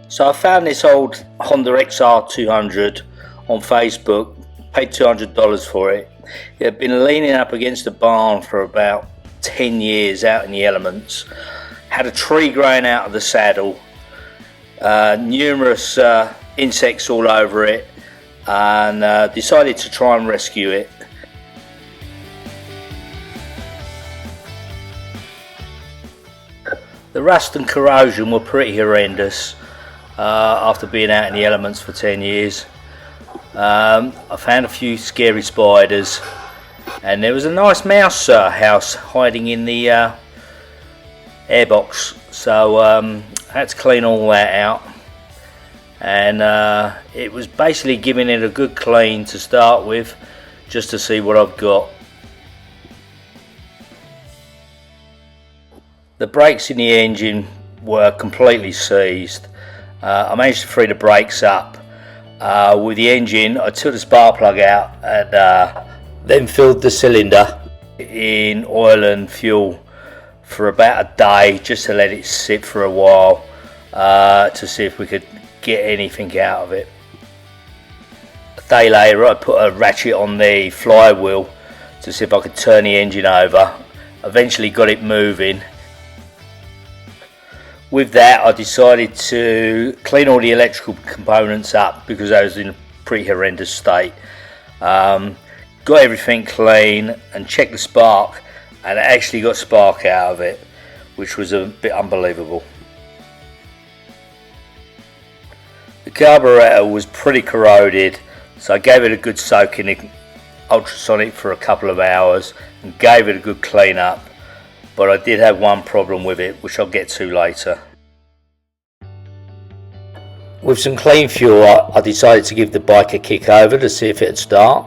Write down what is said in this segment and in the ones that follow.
So I found this old Honda XR200 on Facebook, paid $200 for it. It had been leaning up against the barn for about 10 years out in the elements. Had a tree growing out of the saddle, numerous insects all over it, and decided to try and rescue it. The rust and corrosion were pretty horrendous after being out in the elements for 10 years. I found a few scary spiders, and there was a nice mouse house hiding in the airbox, so I had to clean all that out, and it was basically giving it a good clean to start with, just to see what I've got. The brakes in the engine were completely seized. I managed to free the brakes up. With the engine, I took the spark plug out and then filled the cylinder in oil and fuel for about a day, just to let it sit for a while, to see if we could get anything out of it. A day later, I put a ratchet on the flywheel to see if I could turn the engine over. Eventually got it moving. With that, I decided to clean all the electrical components up because I was in a pretty horrendous state. Got everything clean and checked the spark, and I actually got spark out of it, which was a bit unbelievable. The carburetor was pretty corroded, so I gave it a good soak in the ultrasonic for a couple of hours and gave it a good clean up. But I did have one problem with it, which I'll get to later. With some clean fuel, I decided to give the bike a kick over to see if it would start.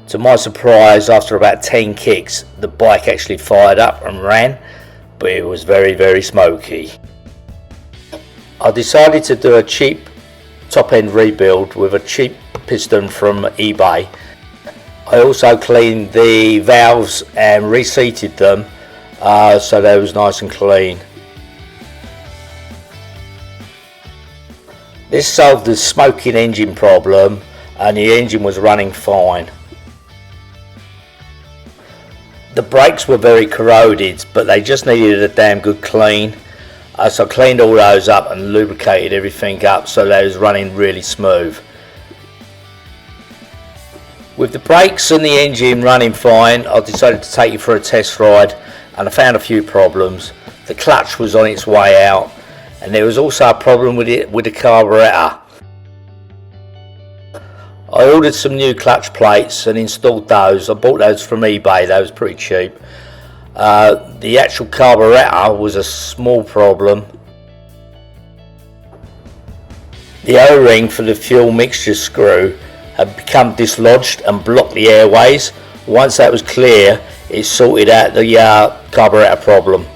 To my surprise, after about 10 kicks, the bike actually fired up and ran, but it was very, very smoky. I decided to do a cheap top-end rebuild with a cheap piston from eBay. I also cleaned the valves and reseated them, so that was nice and clean. This solved the smoking engine problem, and the engine was running fine. The brakes were very corroded, but they just needed a damn good clean, so I cleaned all those up and lubricated everything up so they was running really smooth. With the brakes and the engine running fine, I decided to take it for a test ride, and I found a few problems. The clutch was on its way out, and there was also a problem with the carburetor. I ordered some new clutch plates and installed those. I bought those from eBay, they was pretty cheap. The actual carburetor was a small problem. The O-ring for the fuel mixture screw had become dislodged and blocked the airways. Once that was clear, it sorted out the carburetor problem.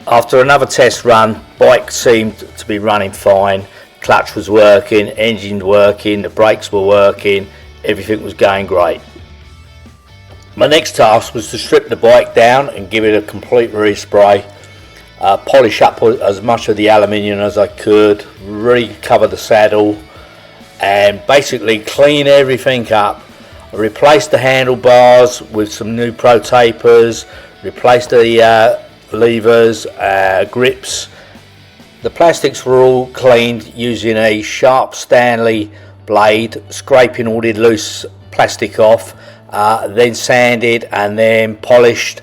After another test run, bike seemed to be running fine. Clutch was working, engine working, the brakes were working, everything was going great. My next task was to strip the bike down and give it a complete respray, polish up as much of the aluminium as I could, recover the saddle, and basically clean everything up. I replaced the handlebars with some new pro tapers, replaced the levers, grips. The plastics were all cleaned using a sharp Stanley blade, scraping all the loose plastic off, then sanded and then polished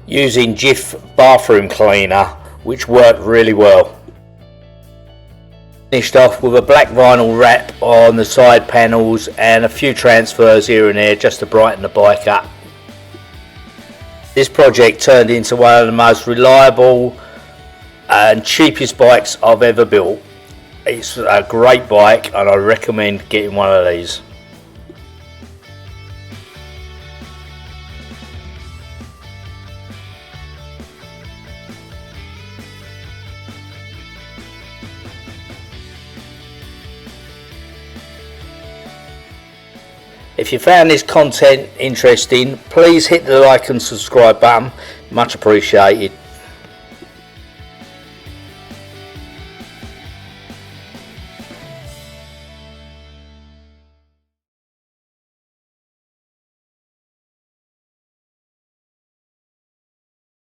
using Jif bathroom cleaner, which worked really well. Finished off with a black vinyl wrap on the side panels and a few transfers here and there just to brighten the bike up. This project turned into one of the most reliable and cheapest bikes I've ever built. It's a great bike and I recommend getting one of these. If you found this content interesting, please hit the like and subscribe button, much appreciated.